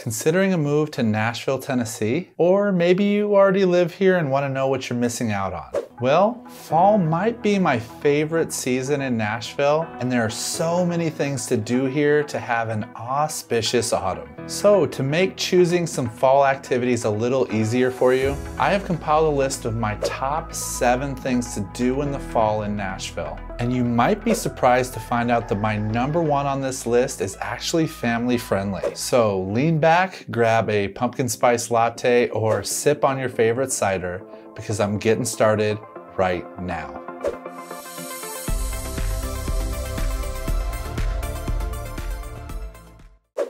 Considering a move to Nashville, Tennessee? Or maybe you already live here and want to know what you're missing out on. Well, fall might be my favorite season in Nashville, and there are so many things to do here to have an auspicious autumn. So to make choosing some fall activities a little easier for you, I have compiled a list of my top 7 things to do in the fall in Nashville. And you might be surprised to find out that my number 1 on this list is actually family friendly. So lean back, grab a pumpkin spice latte, or sip on your favorite cider, because I'm getting started right now.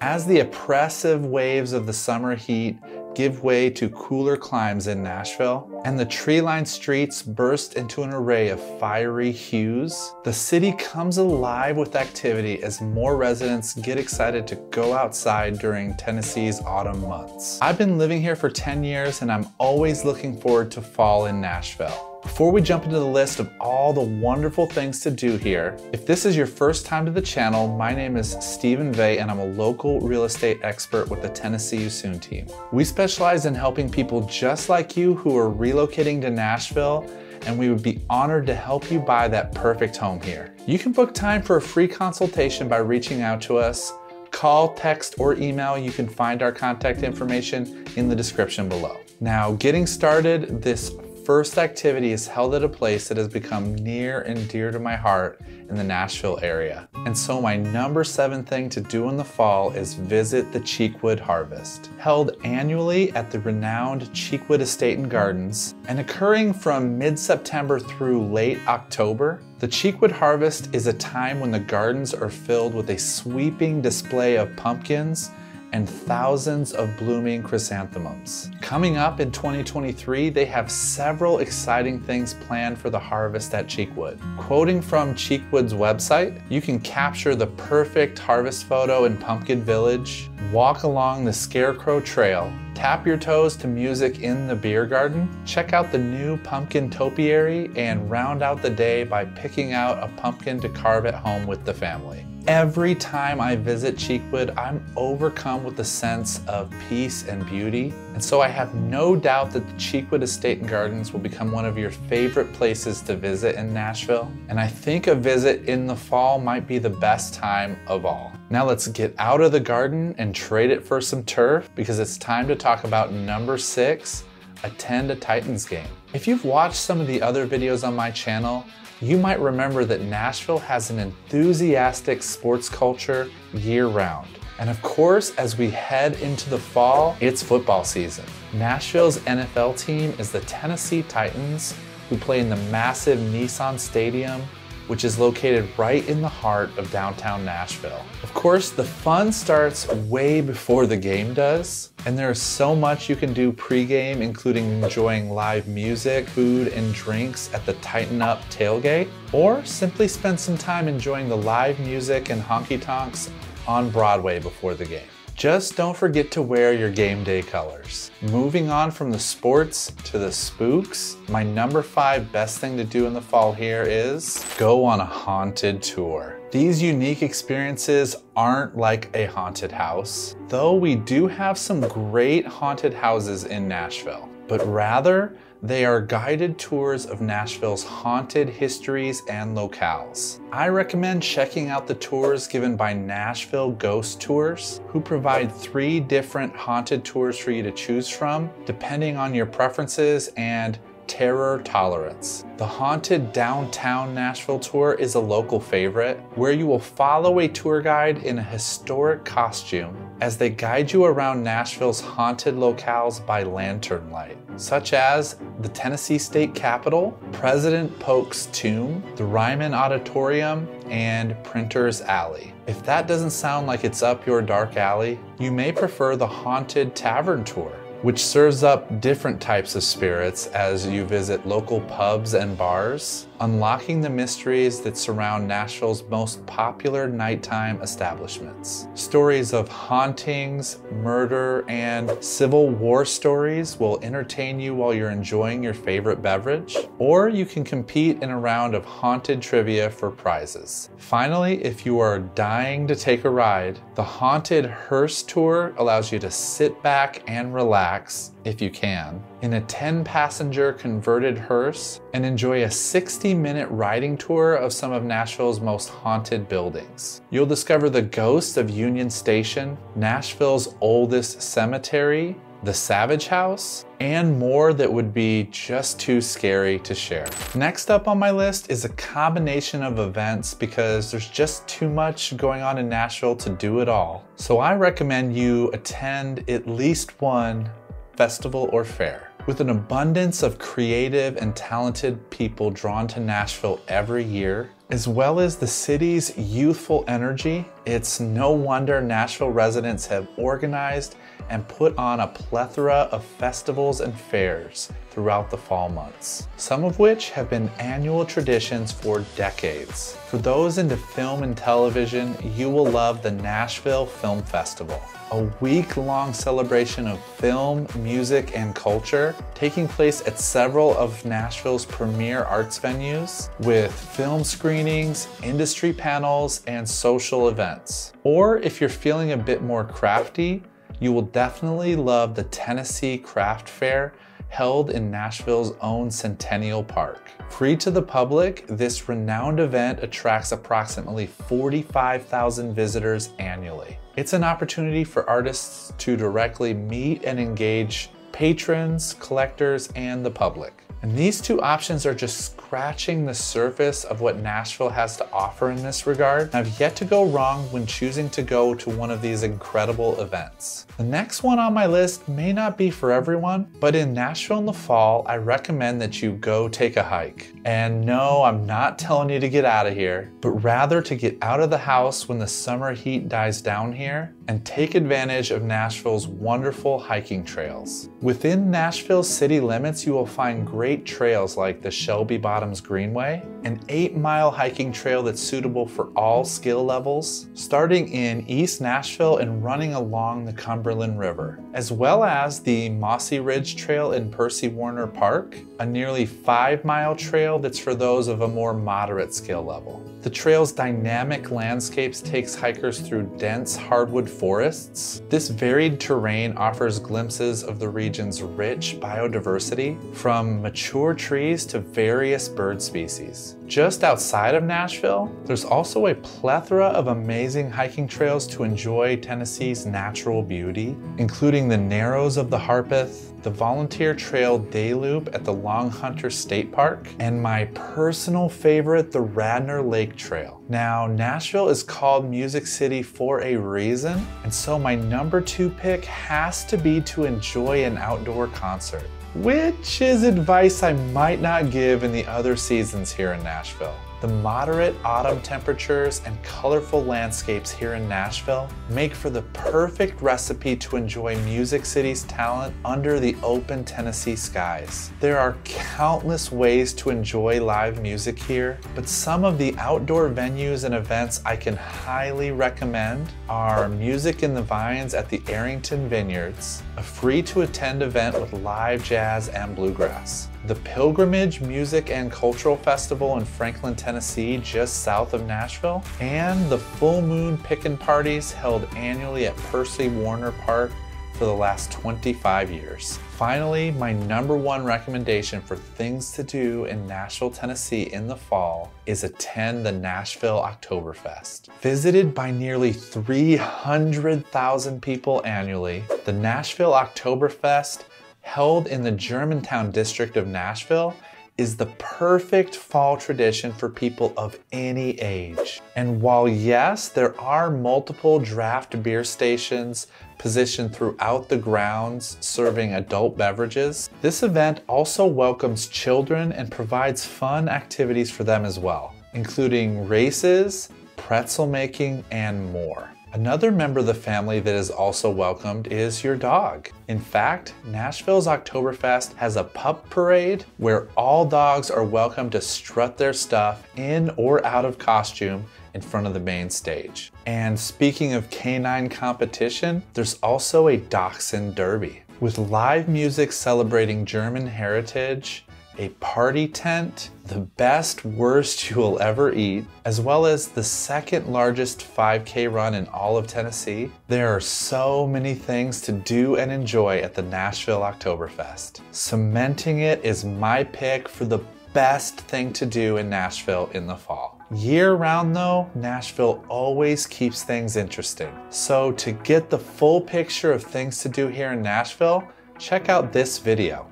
As the oppressive waves of the summer heat give way to cooler climes in Nashville, and the tree-lined streets burst into an array of fiery hues, the city comes alive with activity as more residents get excited to go outside during Tennessee's autumn months. I've been living here for 10 years and I'm always looking forward to fall in Nashville. Before we jump into the list of all the wonderful things to do here, if this is your first time to the channel, my name is Vegh and I'm a local real estate expert with the Tennessee Soon team. We specialize in helping people just like you who are relocating to Nashville, and we would be honored to help you buy that perfect home here. You can book time for a free consultation by reaching out to us. Call, text, or email. You can find our contact information in the description below. Now, getting started, this first activity is held at a place that has become near and dear to my heart in the Nashville area. And so my number 7 thing to do in the fall is visit the Cheekwood Harvest. Held annually at the renowned Cheekwood Estate and Gardens and occurring from mid-September through late October, the Cheekwood Harvest is a time when the gardens are filled with a sweeping display of pumpkins and thousands of blooming chrysanthemums. Coming up in 2023, they have several exciting things planned for the harvest at Cheekwood. Quoting from Cheekwood's website, you can capture the perfect harvest photo in Pumpkin Village, walk along the Scarecrow Trail, tap your toes to music in the beer garden, check out the new pumpkin topiary, and round out the day by picking out a pumpkin to carve at home with the family. Every time I visit Cheekwood, I'm overcome with a sense of peace and beauty. And so I have no doubt that the Cheekwood Estate and Gardens will become one of your favorite places to visit in Nashville. And I think a visit in the fall might be the best time of all. Now let's get out of the garden and trade it for some turf, because it's time to talk about number 6, attend a Titans game. If you've watched some of the other videos on my channel, you might remember that Nashville has an enthusiastic sports culture year-round. And of course, as we head into the fall, it's football season. Nashville's NFL team is the Tennessee Titans, who play in the massive Nissan Stadium, which is located right in the heart of downtown Nashville. Of course, the fun starts way before the game does, and there is so much you can do pre-game, including enjoying live music, food, and drinks at the Tighten Up tailgate, or simply spend some time enjoying the live music and honky-tonks on Broadway before the game. Just don't forget to wear your game day colors. Moving on from the sports to the spooks, my number 5 best thing to do in the fall here is go on a haunted tour. These unique experiences aren't like a haunted house, though we do have some great haunted houses in Nashville, but rather they are guided tours of Nashville's haunted histories and locales. I recommend checking out the tours given by Nashville Ghost Tours, who provide 3 different haunted tours for you to choose from, depending on your preferences and terror tolerance. The Haunted Downtown Nashville Tour is a local favorite, where you will follow a tour guide in a historic costume as they guide you around Nashville's haunted locales by lantern light, such as the Tennessee State Capitol, President Polk's tomb, the Ryman Auditorium, and Printer's Alley. If that doesn't sound like it's up your dark alley, you may prefer the Haunted Tavern Tour, which serves up different types of spirits as you visit local pubs and bars, unlocking the mysteries that surround Nashville's most popular nighttime establishments. Stories of hauntings, murder, and Civil War stories will entertain you while you're enjoying your favorite beverage, or you can compete in a round of haunted trivia for prizes. Finally, if you are dying to take a ride, the Haunted Hearse Tour allows you to sit back and relax, if you can, in a 10-passenger converted hearse and enjoy a 60-minute riding tour of some of Nashville's most haunted buildings. You'll discover the ghost of Union Station, Nashville's oldest cemetery, the Savage House, and more that would be just too scary to share. Next up on my list is a combination of events because there's just too much going on in Nashville to do it all. So I recommend you attend at least one festival or fair. With an abundance of creative and talented people drawn to Nashville every year, as well as the city's youthful energy, it's no wonder Nashville residents have organized and put on a plethora of festivals and fairs throughout the fall months, some of which have been annual traditions for decades. For those into film and television, you will love the Nashville Film Festival, a week-long celebration of film, music, and culture taking place at several of Nashville's premier arts venues with film screenings, industry panels, and social events. Or if you're feeling a bit more crafty, you will definitely love the Tennessee Craft Fair held in Nashville's own Centennial Park. Free to the public, this renowned event attracts approximately 45,000 visitors annually. It's an opportunity for artists to directly meet and engage patrons, collectors, and the public. And these two options are just scratching the surface of what Nashville has to offer in this regard. I've yet to go wrong when choosing to go to one of these incredible events. The next one on my list may not be for everyone, but in Nashville in the fall, I recommend that you go take a hike. And no, I'm not telling you to get out of here, but rather to get out of the house when the summer heat dies down here and take advantage of Nashville's wonderful hiking trails. Within Nashville's city limits, you will find great trails like the Shelby Bottoms Greenway, an 8-mile hiking trail that's suitable for all skill levels, starting in East Nashville and running along the Cumberland River, as well as the Mossy Ridge Trail in Percy Warner Park, a nearly 5-mile trail that's for those of a more moderate skill level. The trail's dynamic landscapes takes hikers through dense hardwood forests. This varied terrain offers glimpses of the region's rich biodiversity, from mature trees to various bird species. Just outside of Nashville, there's also a plethora of amazing hiking trails to enjoy Tennessee's natural beauty, including the Narrows of the Harpeth, the Volunteer Trail Day Loop at the Long Hunter State Park, and my personal favorite, the Radnor Lake Trail. Now, Nashville is called Music City for a reason, and so my number 2 pick has to be to enjoy an outdoor concert, which is advice I might not give in the other seasons here in Nashville. The moderate autumn temperatures and colorful landscapes here in Nashville make for the perfect recipe to enjoy Music City's talent under the open Tennessee skies. There are countless ways to enjoy live music here, but some of the outdoor venues and events I can highly recommend are Music in the Vines at the Arrington Vineyards, a free-to-attend event with live jazz and bluegrass. The Pilgrimage Music and Cultural Festival in Franklin, Tennessee, just south of Nashville, and the Full Moon Pickin' Parties held annually at Percy Warner Park for the last 25 years. Finally, my number 1 recommendation for things to do in Nashville, Tennessee in the fall is attend the Nashville Oktoberfest. Visited by nearly 300,000 people annually, the Nashville Oktoberfest, held in the Germantown district of Nashville, is the perfect fall tradition for people of any age. And while yes, there are multiple draft beer stations positioned throughout the grounds serving adult beverages, this event also welcomes children and provides fun activities for them as well, including races, pretzel making, and more. Another member of the family that is also welcomed is your dog. In fact, Nashville's Oktoberfest has a pup parade where all dogs are welcome to strut their stuff in or out of costume in front of the main stage. And speaking of canine competition, there's also a Dachshund Derby with live music celebrating German heritage, a party tent, the best worst you will ever eat, as well as the second largest 5K run in all of Tennessee. There are so many things to do and enjoy at the Nashville Oktoberfest. Cementing it is my pick for the best thing to do in Nashville in the fall. Year round though, Nashville always keeps things interesting. So to get the full picture of things to do here in Nashville, check out this video.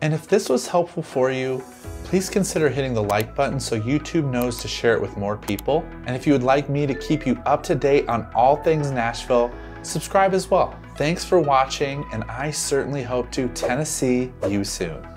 And if this was helpful for you, please consider hitting the like button so YouTube knows to share it with more people. And if you would like me to keep you up to date on all things Nashville, subscribe as well. Thanks for watching, and I certainly hope to Tennessee you soon.